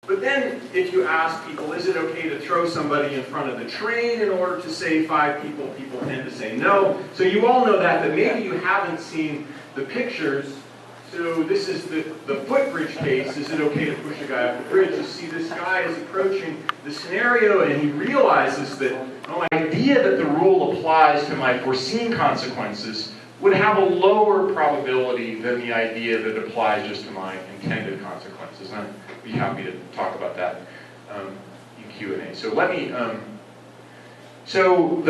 But then, if you ask people, is it okay to throw somebody in front of the train in order to save 5 people, people tend to say no. So you all know that, but maybe you haven't seen the pictures. So this is the footbridge case. Is it okay to push a guy off the bridge? You see this guy is approaching the scenario, and he realizes that the idea that the rule applies to my foreseen consequences would have a lower probability than the idea that applies just to my intended consequences. And I'd be happy to talk about that in Q&A. So let me, so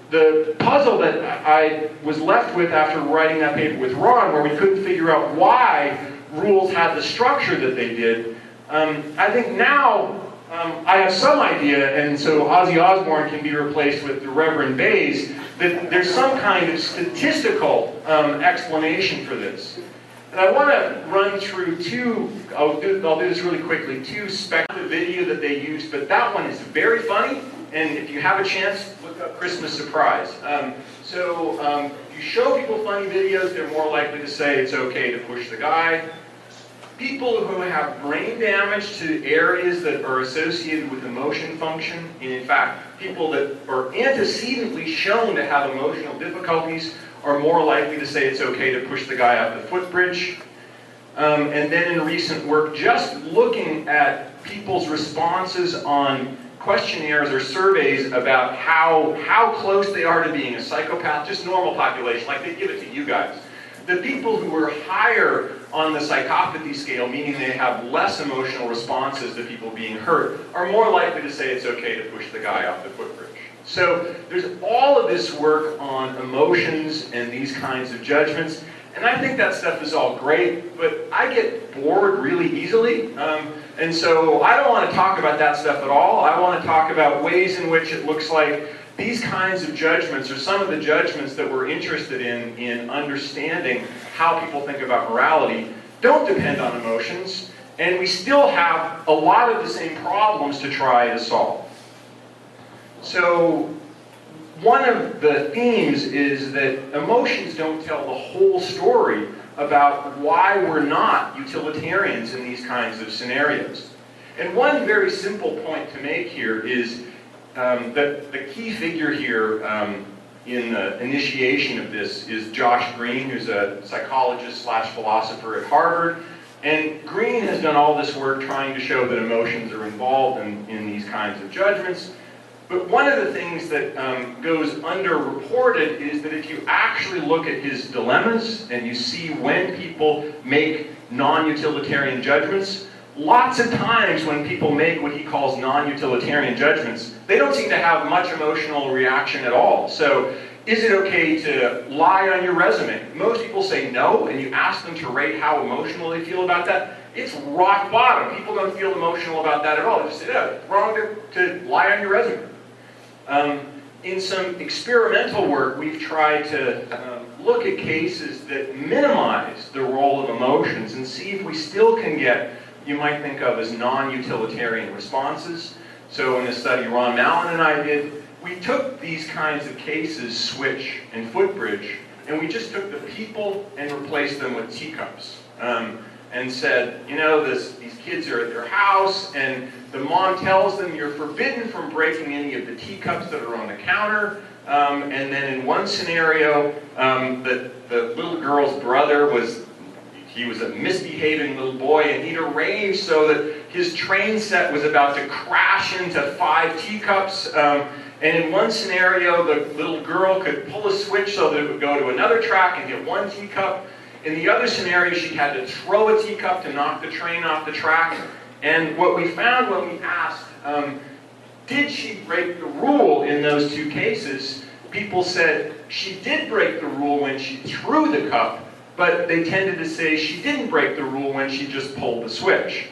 the puzzle that I was left with after writing that paper with Ron, where we couldn't figure out why rules had the structure that they did, I think now I have some idea, and so Ozzy Osbourne can be replaced with the Reverend Bayes, that there's some kind of statistical explanation for this. And I want to run through I'll do this really quickly, 2 speculative video that they used, but that one is very funny, and if you have a chance, look up Christmas Surprise. You show people funny videos, they're more likely to say it's okay to push the guy. People who have brain damage to areas that are associated with emotion function, and in fact, people that are antecedently shown to have emotional difficulties are more likely to say it's okay to push the guy off the footbridge. And then in recent work, just looking at people's responses on questionnaires or surveys about how close they are to being a psychopath, just normal population, like they give it to you guys. The people who are higher on the psychopathy scale, meaning they have less emotional responses to people being hurt, are more likely to say it's okay to push the guy off the footbridge. So there's all of this work on emotions and these kinds of judgments, and I think that stuff is all great, but I get bored really easily, and so I don't want to talk about that stuff at all. I want to talk about ways in which it looks like these kinds of judgments, or some of the judgments that we're interested in understanding how people think about morality, don't depend on emotions, and we still have a lot of the same problems to try to solve. So one of the themes is that emotions don't tell the whole story about why we're not utilitarians in these kinds of scenarios. And one very simple point to make here is that the key figure here in the initiation of this is Josh Green, who's a psychologist / philosopher at Harvard. And Green has done all this work trying to show that emotions are involved in these kinds of judgments. But one of the things that goes underreported is that if you actually look at his dilemmas and you see when people make non-utilitarian judgments, lots of times when people make what he calls non-utilitarian judgments, they don't seem to have much emotional reaction at all. So is it okay to lie on your resume? Most people say no, and you ask them to rate how emotional they feel about that. It's rock bottom. People don't feel emotional about that at all. They just say, no, it's wrong to lie on your resume. In some experimental work, we've tried to look at cases that minimize the role of emotions and see if we still can get, you might think of as non-utilitarian responses. So in a study Ron Mallon and I did, we took these kinds of cases, switch and footbridge, and we just took the people and replaced them with teacups. And said, you know, these kids are at their house, and the mom tells them you're forbidden from breaking any of the teacups that are on the counter. And then in one scenario, the little girl's brother was a misbehaving little boy, and he'd arranged so that his train set was about to crash into 5 teacups. And in one scenario, the little girl could pull a switch so that it would go to another track and hit 1 teacup. In the other scenario, she had to throw a teacup to knock the train off the track. And what we found when we asked, did she break the rule in those 2 cases? People said she did break the rule when she threw the cup, but they tended to say she didn't break the rule when she just pulled the switch.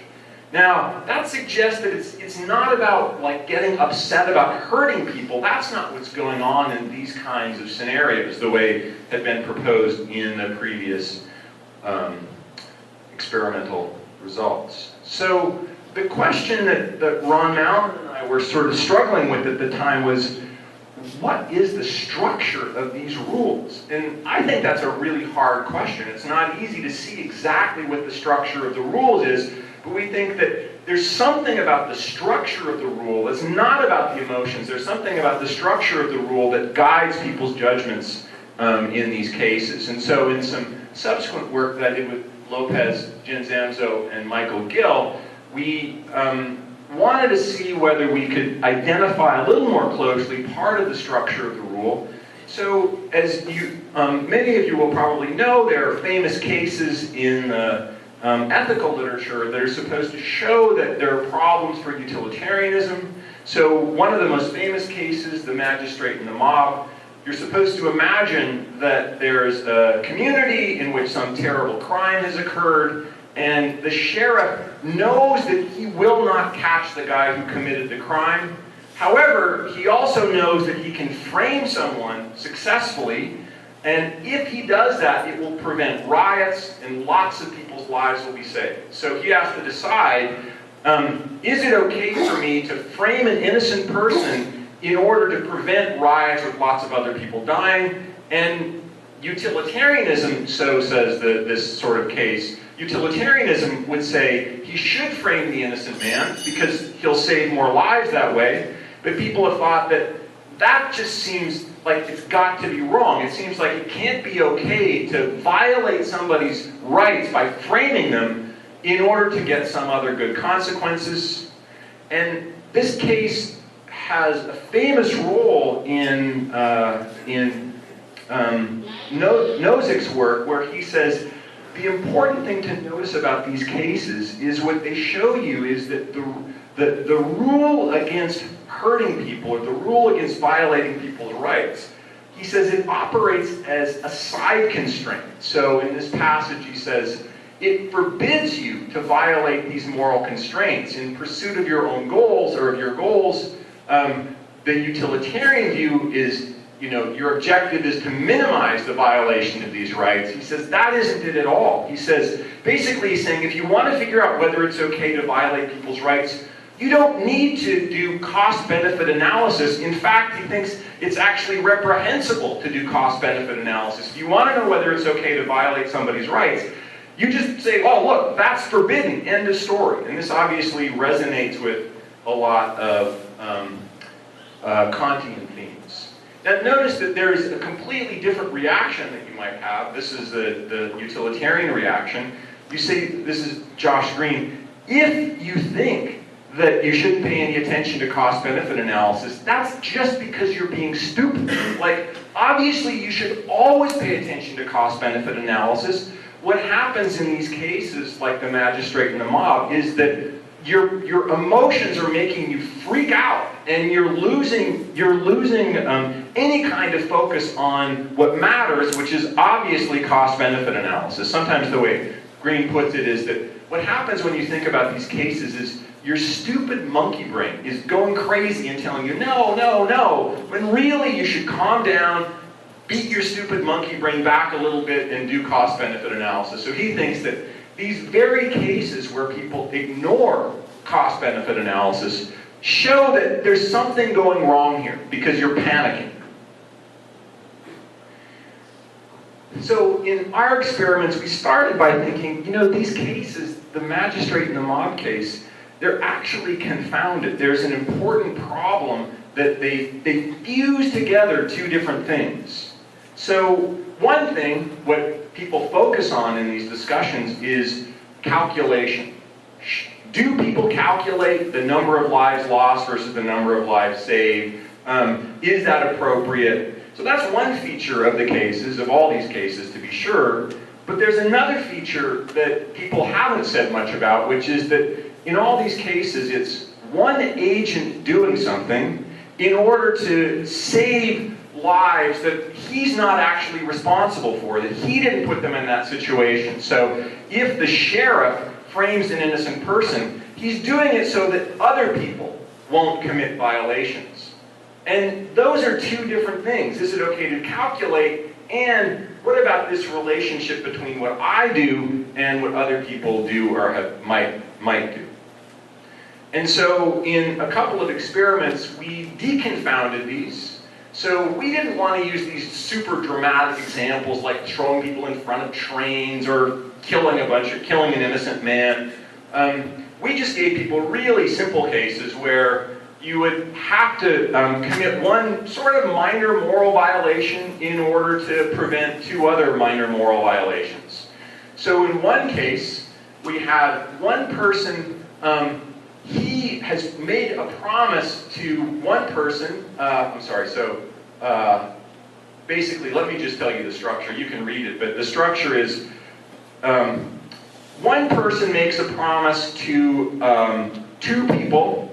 Now, that suggests that it's not about like getting upset about hurting people. That's not what's going on in these kinds of scenarios, the way had been proposed in the previous experimental results. So the question that Ron Mallon and I were sort of struggling with at the time was, what is the structure of these rules? And I think that's a really hard question. It's not easy to see exactly what the structure of the rules is, but we think that there's something about the structure of the rule. It's not about the emotions. There's something about the structure of the rule that guides people's judgments in these cases. And so in some subsequent work that I did with Lopez, Ginzamzo, and Michael Gill, we wanted to see whether we could identify a little more closely part of the structure of the rule. So, as you, many of you will probably know, there are famous cases in ethical literature that are supposed to show that there are problems for utilitarianism. So, one of the most famous cases, the magistrate and the mob, you're supposed to imagine that there's a community in which some terrible crime has occurred, and the sheriff knows that he will not catch the guy who committed the crime. However, he also knows that he can frame someone successfully, and if he does that, it will prevent riots and lots of people's lives will be saved. So he has to decide, is it okay for me to frame an innocent person in order to prevent riots with lots of other people dying? And utilitarianism, so says this sort of case, utilitarianism would say he should frame the innocent man because he'll save more lives that way. But people have thought that that just seems like it's got to be wrong. It seems like it can't be okay to violate somebody's rights by framing them in order to get some other good consequences. And this case has a famous role in Nozick's work, where he says the important thing to notice about these cases is what they show you is that the rule against hurting people, or the rule against violating people's rights, he says it operates as a side constraint. So in this passage he says, it forbids you to violate these moral constraints in pursuit of your own goals, or of your goals. The utilitarian view is, your objective is to minimize the violation of these rights. He says that isn't it at all. He says, basically he's saying, if you want to figure out whether it's okay to violate people's rights, you don't need to do cost-benefit analysis. In fact, he thinks it's actually reprehensible to do cost-benefit analysis. If you want to know whether it's okay to violate somebody's rights, you just say, oh, look, that's forbidden, end of story. And this obviously resonates with a lot of Kantian themes. Now notice that there is a completely different reaction that you might have. This is the utilitarian reaction. You say, this is Josh Green, if you think that you shouldn't pay any attention to cost-benefit analysis, that's just because you're being stupid. Like, obviously you should always pay attention to cost-benefit analysis. What happens in these cases, like the magistrate and the mob, is that your emotions are making you freak out, and you're losing any kind of focus on what matters, which is obviously cost-benefit analysis. Sometimes the way Green puts it is that what happens when you think about these cases is your stupid monkey brain is going crazy and telling you, no, no, no, when really you should calm down, beat your stupid monkey brain back a little bit, and do cost-benefit analysis. So he thinks that these very cases where people ignore cost-benefit analysis show that there's something going wrong here because you're panicking. So in our experiments, we started by thinking, these cases, the magistrate and the mob case, they're actually confounded. There's an important problem that they fuse together two different things. So one thing, what people focus on in these discussions is calculation. Do people calculate the number of lives lost versus the number of lives saved? Is that appropriate? So that's one feature of the cases, of all these cases to be sure. But there's another feature that people haven't said much about, which is that in all these cases, it's one agent doing something in order to save lives that he's not actually responsible for, that he didn't put them in that situation. So if the sheriff frames an innocent person, he's doing it so that other people won't commit violations. And those are two different things. Is it okay to calculate? And what about this relationship between what I do and what other people do or might do? And so in a couple of experiments, we deconfounded these. So we didn't want to use these super dramatic examples like throwing people in front of trains or killing an innocent man. We just gave people really simple cases where you would have to commit one sort of minor moral violation in order to prevent two other minor moral violations. So in one case, we had one person, he has made a promise to one person, basically, let me just tell you the structure. You can read it, but the structure is one person makes a promise to two people.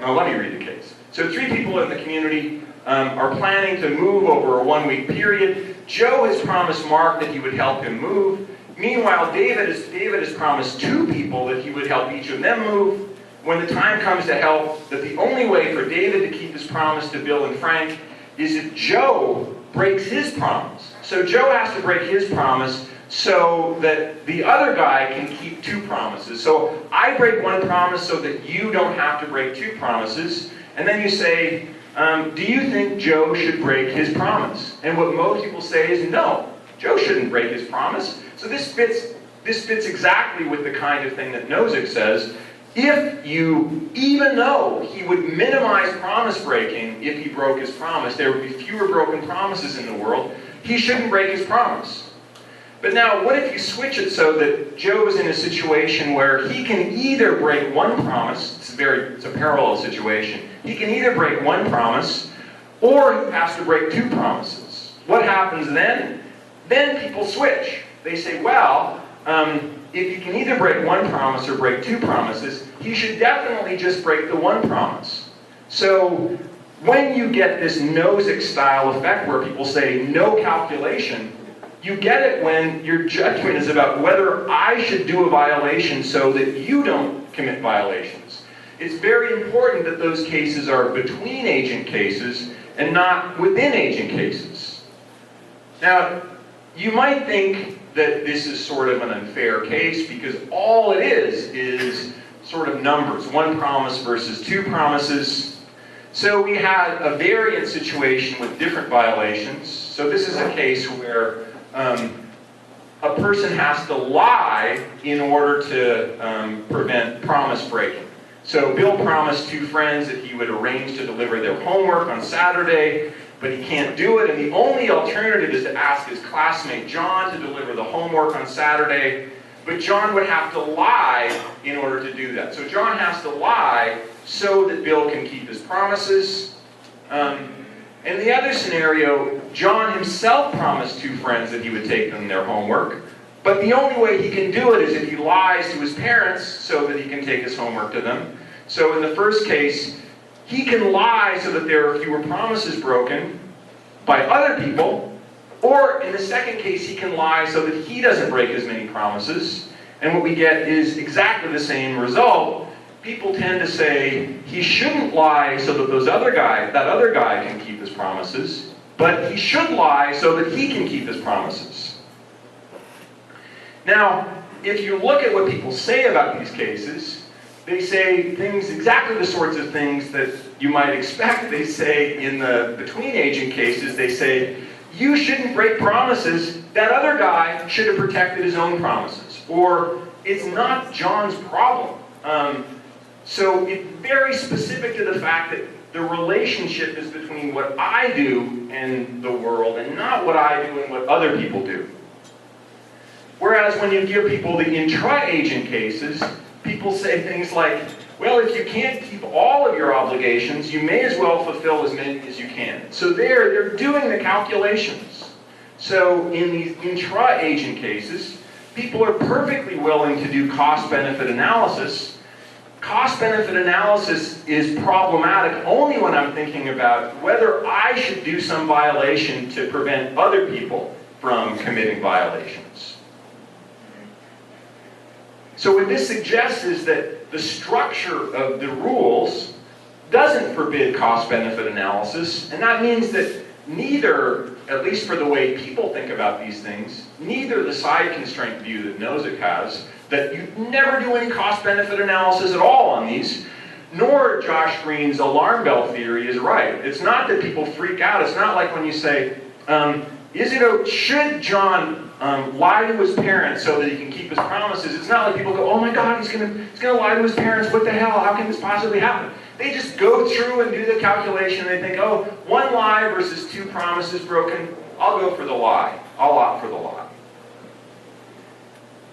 Let me read the case. So 3 people in the community are planning to move over a 1-week period. Joe has promised Mark that he would help him move. Meanwhile, David has promised 2 people that he would help each of them move. When the time comes to help, that the only way for David to keep his promise to Bill and Frank is if Joe breaks his promise. So Joe has to break his promise so that the other guy can keep 2 promises. So I break one promise so that you don't have to break 2 promises. And then you say, do you think Joe should break his promise? And what most people say is no, Joe shouldn't break his promise. So this fits exactly with the kind of thing that Nozick says. If you, even though he would minimize promise breaking if he broke his promise, there would be fewer broken promises in the world, he shouldn't break his promise. But now, what if you switch it so that Joe's in a situation where he can either break one promise, it's a parallel situation, he can either break one promise, or he has to break 2 promises. What happens then? Then people switch. They say, well, if he can either break one promise or break 2 promises, he should definitely just break the one promise. So when you get this Nozick style effect where people say no calculation, you get it when your judgment is about whether I should do a violation so that you don't commit violations. It's very important that those cases are between agent cases and not within agent cases. Now, you might think that this is sort of an unfair case because all it is sort of numbers, 1 promise versus 2 promises. So we had a variant situation with different violations. So this is a case where a person has to lie in order to prevent promise breaking. So Bill promised 2 friends that he would arrange to deliver their homework on Saturday, but he can't do it, and the only alternative is to ask his classmate John to deliver the homework on Saturday, but John would have to lie in order to do that. So John has to lie so that Bill can keep his promises. In the other scenario, John himself promised 2 friends that he would take them their homework, but the only way he can do it is if he lies to his parents so that he can take his homework to them. So in the first case, he can lie so that there are fewer promises broken by other people, or in the second case, he can lie so that he doesn't break as many promises. And what we get is exactly the same result. People tend to say he shouldn't lie so that that other guy can keep his promises, but he should lie so that he can keep his promises. Now, if you look at what people say about these cases, they say things, exactly the sorts of things that you might expect. They say in the between agent cases, they say, you shouldn't break promises, that other guy should have protected his own promises. Or, it's not John's problem. So it's very specific to the fact that the relationship is between what I do and the world, and not what I do and what other people do. Whereas when you give people the intra-agent cases, people say things like, well, if you can't keep all of your obligations, you may as well fulfill as many as you can. So they're doing the calculations. So in these intra-agent cases, people are perfectly willing to do cost-benefit analysis. Cost-benefit analysis is problematic only when I'm thinking about whether I should do some violation to prevent other people from committing violations. So what this suggests is that the structure of the rules doesn't forbid cost-benefit analysis, and that means that neither, at least for the way people think about these things, neither the side constraint view that Nozick has, that you never do any cost-benefit analysis at all on these, nor Josh Green's alarm bell theory is right. It's not that people freak out. It's not like when you say, Should John lie to his parents so that he can keep his promises? It's not like people go, oh my God, he's gonna lie to his parents. What the hell? How can this possibly happen? They just go through and do the calculation. They think, oh, one lie versus 2 promises broken. I'll go for the lie. I'll opt for the lie.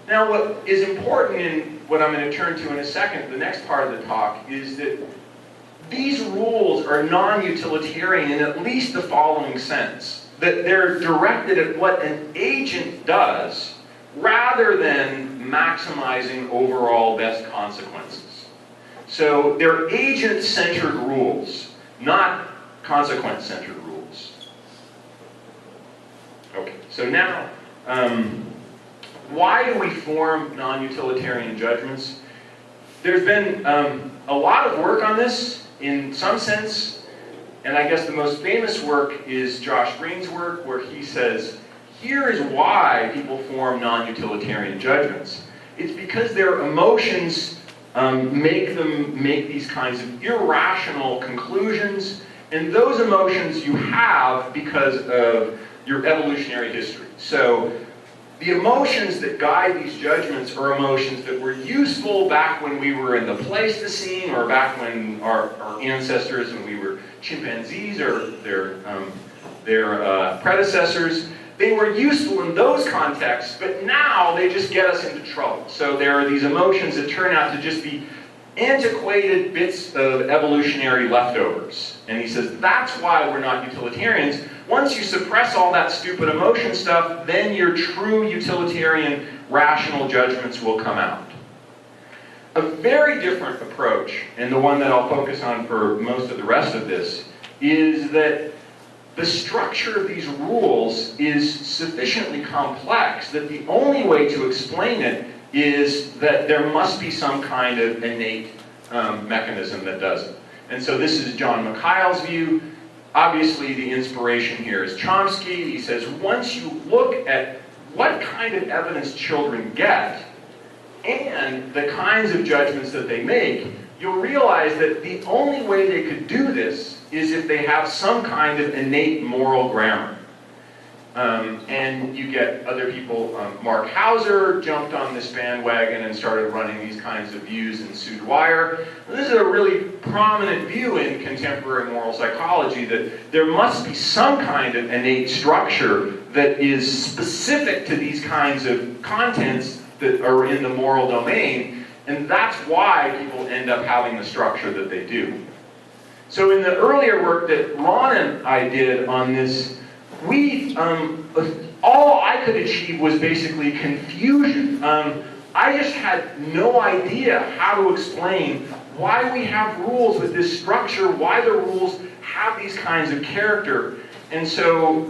Now, what is important in what I'm going to turn to in a second, the next part of the talk, is that these rules are non-utilitarian in at least the following sense. That they're directed at what an agent does rather than maximizing overall best consequences. So they're agent-centered rules, not consequence-centered rules. Okay, so now, why do we form non-utilitarian judgments? There's been a lot of work on this in some sense, and I guess the most famous work is Josh Green's work, where he says, here is why people form non-utilitarian judgments. It's because their emotions make them make these kinds of irrational conclusions, and those emotions you have because of your evolutionary history. So the emotions that guide these judgments are emotions that were useful back when we were in the Pleistocene, or back when our ancestors, when we were chimpanzees or their predecessors. They were useful in those contexts, but now they just get us into trouble. So there are these emotions that turn out to just be antiquated bits of evolutionary leftovers. And he says that's why we're not utilitarians. Once you suppress all that stupid emotion stuff, then your true utilitarian rational judgments will come out. A very different approach, and the one that I'll focus on for most of the rest of this, is that the structure of these rules is sufficiently complex that the only way to explain it is that there must be some kind of innate mechanism that does it. And so this is John Mikhail's view. Obviously, the inspiration here is Chomsky. He says, once you look at what kind of evidence children get and the kinds of judgments that they make, you'll realize that the only way they could do this is if they have some kind of innate moral grammar. And you get other people, Mark Hauser jumped on this bandwagon and started running these kinds of views, and Sue Dwyer. And this is a really prominent view in contemporary moral psychology, that there must be some kind of innate structure that is specific to these kinds of contents that are in the moral domain, and that's why people end up having the structure that they do. So in the earlier work that Ron and I did on this, all I could achieve was basically confusion. I just had no idea how to explain why we have rules with this structure, why the rules have these kinds of character. And so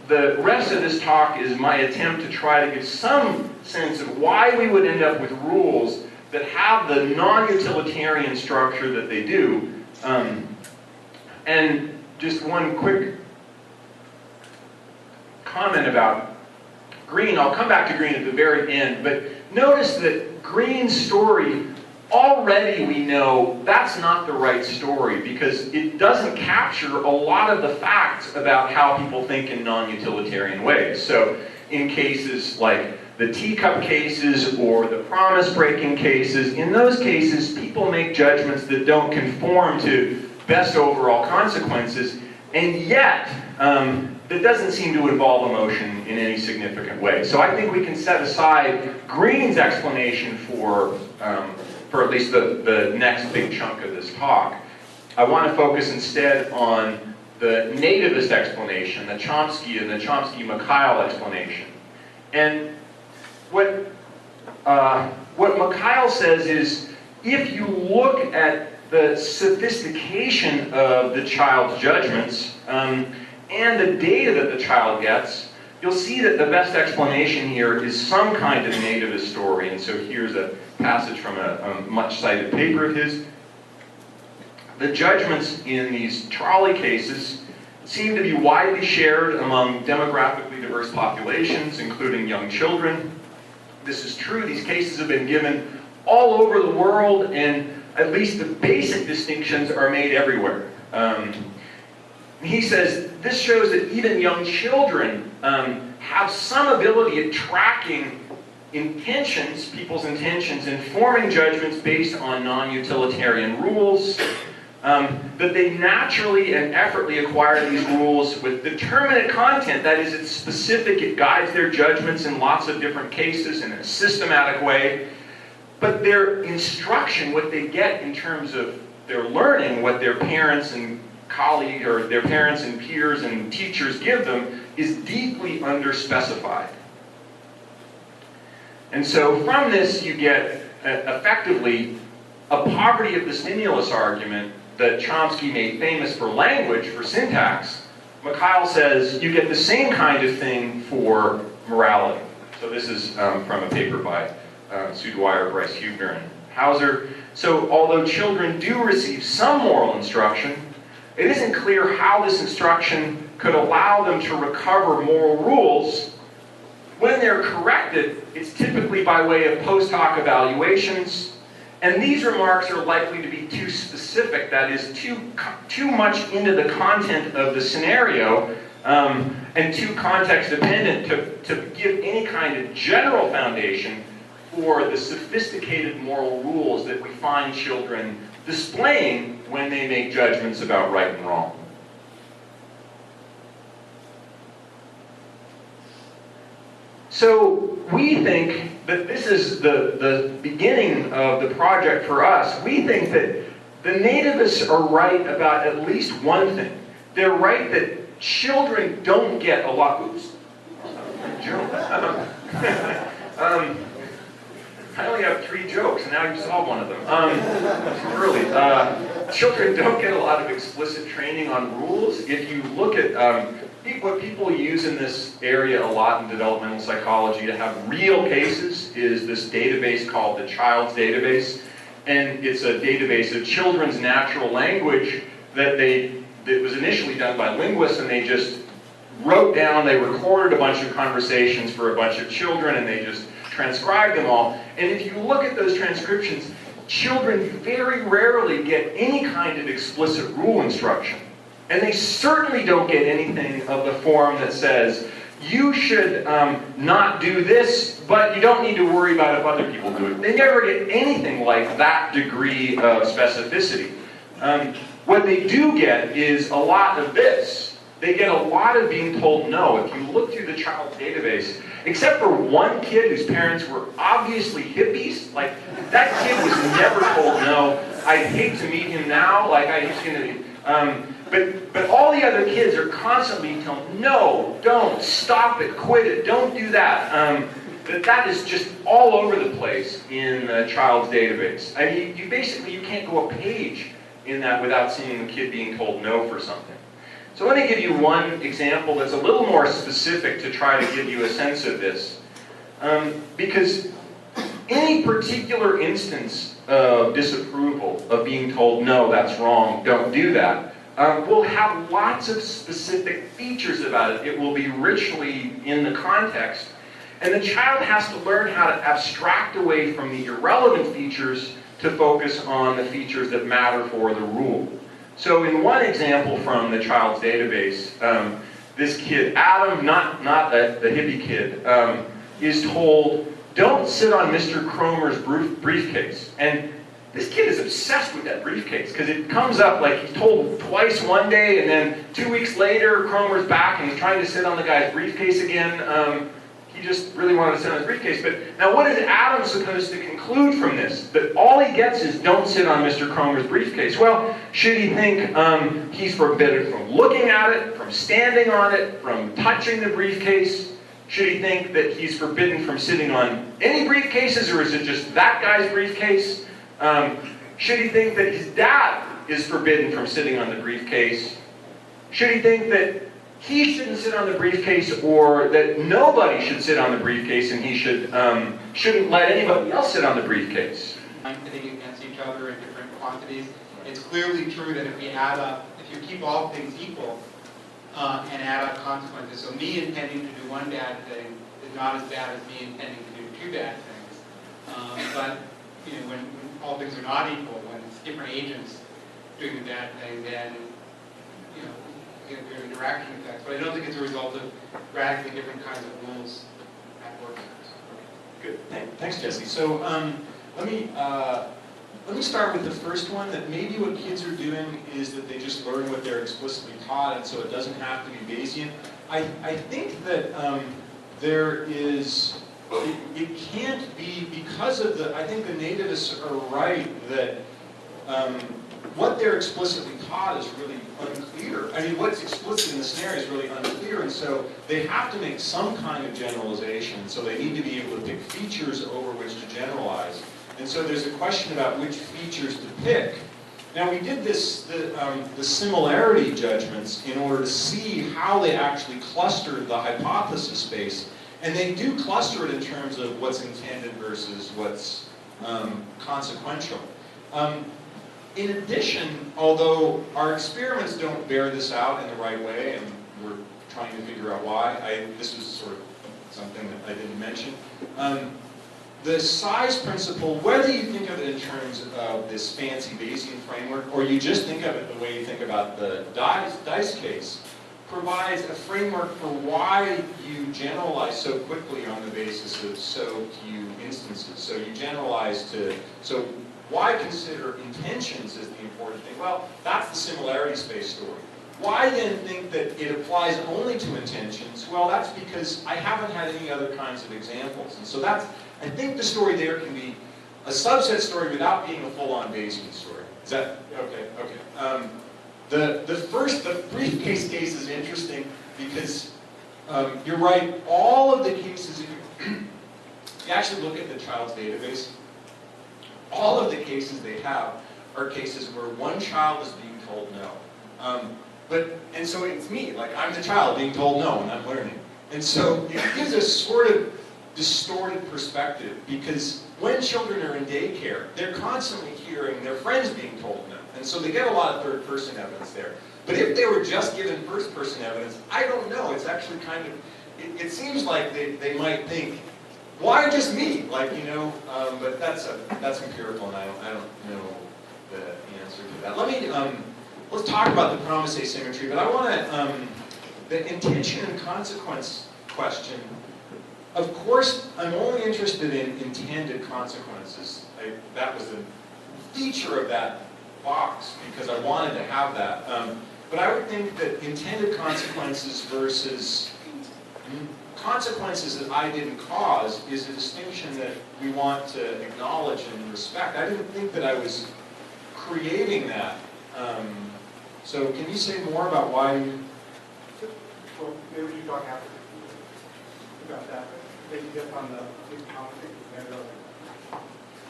the rest of this talk is my attempt to try to give some sense of why we would end up with rules that have the non-utilitarian structure that they do. And just one quick comment about Green. I'll come back to Green at the very end, but notice that Green's story, already we know that's not the right story because it doesn't capture a lot of the facts about how people think in non-utilitarian ways. So in cases like the teacup cases or the promise-breaking cases, in those cases people make judgments that don't conform to best overall consequences, and yet that doesn't seem to involve emotion in any significant way. So I think we can set aside Green's explanation for at least the next big chunk of this talk. I want to focus instead on the nativist explanation, the Chomsky and the Chomsky-Mikhail explanation. And what Mikhail says is, if you look at the sophistication of the child's judgments and the data that the child gets, you'll see that the best explanation here is some kind of nativist story. And so here's a passage from a much-cited paper of his. The judgments in these trolley cases seem to be widely shared among demographically diverse populations, including young children. This is true. These cases have been given all over the world, and at least the basic distinctions are made everywhere. He says, this shows that even young children have some ability at tracking intentions, people's intentions, and forming judgments based on non-utilitarian rules, that they naturally and effortlessly acquire these rules with determinate content. That is, it's specific, it guides their judgments in lots of different cases in a systematic way. But their instruction, what they get in terms of their learning, what their parents and colleagues, or their parents and peers and teachers give them, is deeply underspecified. And so from this you get, effectively, a poverty of the stimulus argument that Chomsky made famous for language, for syntax. Mikhail says you get the same kind of thing for morality. So this is from a paper by Sue Dwyer, Bryce Huebner, and Hauser. So although children do receive some moral instruction, it isn't clear how this instruction could allow them to recover moral rules. When they're corrected, it's typically by way of post hoc evaluations, and these remarks are likely to be too specific, that is, too much into the content of the scenario, and too context dependent to give any kind of general foundation for the sophisticated moral rules that we find children displaying when they make judgments about right and wrong. So we think that this is the beginning of the project for us. We think that the nativists are right about at least one thing. They're right that children don't get a lot. Oops. I only have 3 jokes, and now you solved one of them. Too early. Children don't get a lot of explicit training on rules. If you look at what people use in this area a lot in developmental psychology to have real cases is this database called the Child's Database. And it's a database of children's natural language that was initially done by linguists, and they just wrote down, they recorded a bunch of conversations for a bunch of children, and they just transcribed them all. And if you look at those transcriptions, children very rarely get any kind of explicit rule instruction. And they certainly don't get anything of the form that says, you should not do this, but you don't need to worry about if other people do it. They never get anything like that degree of specificity. What they do get is a lot of this. They get a lot of being told no. If you look through the Child's Database, except for one kid whose parents were obviously hippies, like, that kid was never told no. I'd hate to meet him now, like, he's going to... But all the other kids are constantly being told, no, don't, stop it, quit it, don't do that. That is just all over the place in the Child's Database. I mean, you can't go a page in that without seeing the kid being told no for something. So let me give you one example that's a little more specific to try to give you a sense of this. Because any particular instance of disapproval, of being told, no, that's wrong, don't do that, will have lots of specific features about it. It will be richly in the context. And the child has to learn how to abstract away from the irrelevant features to focus on the features that matter for the rule. So in one example from the Child's Database, this kid, Adam, not the hippie kid, is told, don't sit on Mr. Cromer's briefcase. And this kid is obsessed with that briefcase because it comes up like he's told twice one day, and then 2 weeks later, Cromer's back and he's trying to sit on the guy's briefcase again. He just really wanted to sit on his briefcase. But now what is Adam supposed to conclude from this? That all he gets is don't sit on Mr. Cromer's briefcase. Well, should he think he's forbidden from looking at it, from standing on it, from touching the briefcase? Should he think that he's forbidden from sitting on any briefcases, or is it just that guy's briefcase? Should he think that his dad is forbidden from sitting on the briefcase? Should he think that he shouldn't sit on the briefcase, or that nobody should sit on the briefcase and he shouldn't let anybody else sit on the briefcase? Pitting against each other in different quantities. It's clearly true that if we add up, if you keep all things equal and add up consequences, so me intending to do one bad thing is not as bad as me intending to do 2 bad things. But when all things are not equal, when it's different agents doing the bad thing, then peer-to-peer interaction effects, but I don't think it's a result of radically different kinds of rules at work. Good. Thanks, Jesse. So let me start with the first one, that maybe what kids are doing is that they just learn what they're explicitly taught, and so it doesn't have to be Bayesian. I think that there is, it can't be because of the, I think the nativists are right that what they're explicitly taught is really unclear. I mean, what's explicit in the scenario is really unclear, and so they have to make some kind of generalization. So they need to be able to pick features over which to generalize. And so there's a question about which features to pick. Now we did this, the similarity judgments in order to see how they actually clustered the hypothesis space. And they do cluster it in terms of what's intended versus what's consequential. In addition, although our experiments don't bear this out in the right way, and we're trying to figure out why, this was sort of something that I didn't mention. The size principle, whether you think of it in terms of this fancy Bayesian framework, or you just think of it the way you think about the dice case, provides a framework for why you generalize so quickly on the basis of so few instances. So you generalize to, so why consider intentions as the important thing? Well, that's the similarity space story. Why then think that it applies only to intentions? Well, that's because I haven't had any other kinds of examples. And so that's, I think the story there can be a subset story without being a full-on Bayesian story. Is that, okay, okay. The briefcase case is interesting because you're right, all of the cases, if you actually look at the child's database, all of the cases they have are cases where one child is being told no. And so it's me, like I'm the child being told no and I'm learning. And so it gives a sort of distorted perspective because when children are in daycare, they're constantly hearing their friends being told no. And so they get a lot of third-person evidence there. But if they were just given first-person evidence, I don't know. It's actually kind of, it seems like they might think, why just me? Like, you know, but that's empirical, and I don't know the answer to that. Let's talk about the promise asymmetry, but I want to, the intention and consequence question, of course, I'm only interested in intended consequences. That was the feature of that box, because I wanted to have that. But I would think that intended consequences versus consequences that I didn't cause is a distinction that we want to acknowledge and respect. I didn't think that I was creating that. So can you say more about why you... Well, maybe you talk after about that. Maybe get on the big conversation.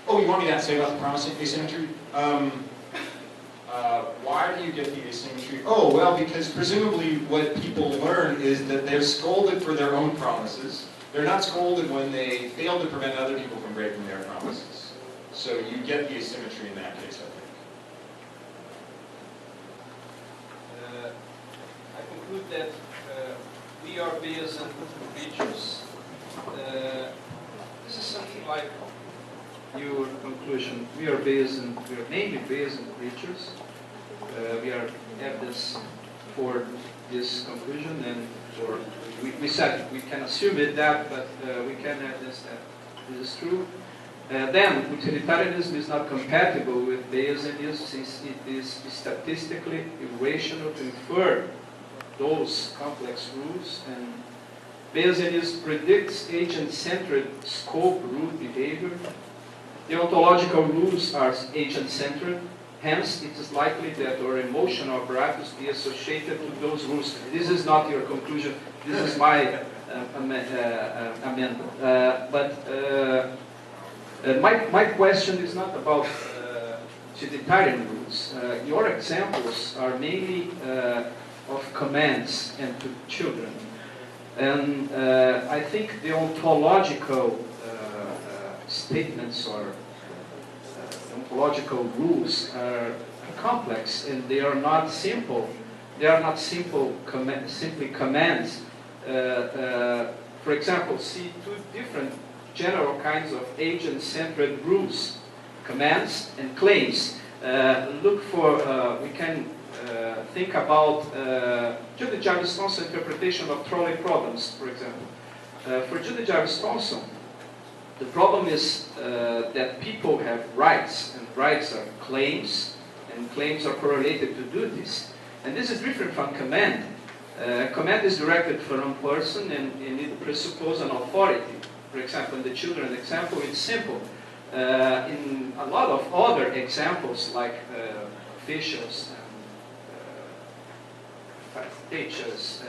Oh, you want me to say about the promise asymmetry? Why do you get the asymmetry? Oh, well, because presumably what people learn is that they're scolded for their own promises. They're not scolded when they fail to prevent other people from breaking their promises. So you get the asymmetry in that case, I think. I conclude that we are Bayesian creatures. This is something like your conclusion. We are mainly Bayesian creatures. We are evidence for this conclusion, and we said we can assume it that, but we can evidence that this is true. Then utilitarianism is not compatible with Bayesianism since it is statistically irrational to infer those complex rules, and Bayesianism predicts agent-centered scope rule behavior. The ontological rules are agent-centered, hence it is likely that our emotional apparatus be associated to those rules. This is not your conclusion, this is my amendment. My question is not about utilitarian rules. Your examples are mainly of commands and to children. And I think the ontological statements or ontological rules are complex, and they are not simple. They are not simply commands. For example, see two different general kinds of agent-centered rules: commands and claims. Look for we can think about Judy Jarvis Thomson's interpretation of trolley problems, for example. For Judy Jarvis Thomson, the problem is that people have rights, and rights are claims, and claims are correlated to duties. And this is different from command. Command is directed from one person, and it presupposes an authority. For example, in the children example, it's simple. In a lot of other examples, like officials, teachers,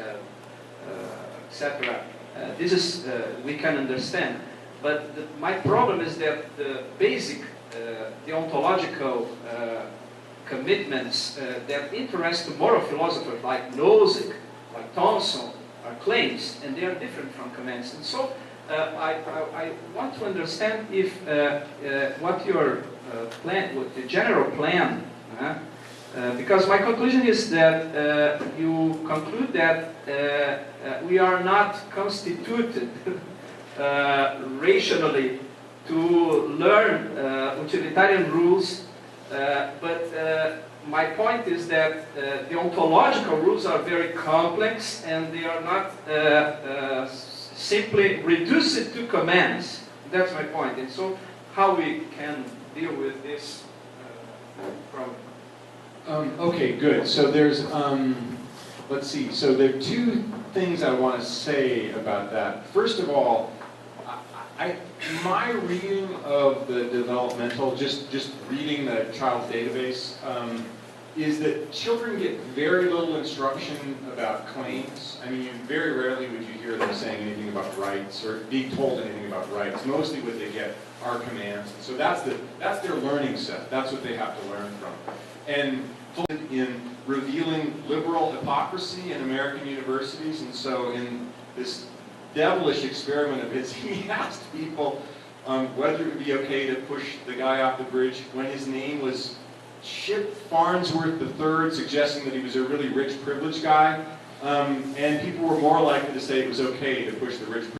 etc., this is we can understand. But my problem is that the basic deontological commitments that interest the moral philosophers, like Nozick, like Thomson, are claims, and they are different from commands. And so I want to understand if what your plan, what the general plan, because my conclusion is that you conclude that we are not constituted rationally to learn utilitarian rules, but my point is that the ontological rules are very complex, and they are not simply reduced to commands. That's my point. And so how we can deal with this problem? Okay, good. So there's, let's see. So there are two things I want to say about that. First of all, my reading of the developmental, just reading the child's database, is that children get very little instruction about claims. I mean, very rarely would you hear them saying anything about rights or being told anything about rights. Mostly what they get are commands. So that's their learning set. That's what they have to learn from. And in revealing liberal hypocrisy in American universities, and so in this devilish experiment of his, he asked people whether it would be okay to push the guy off the bridge when his name was Ship Farnsworth III, suggesting that he was a really rich, privileged guy, and people were more likely to say it was okay to push the rich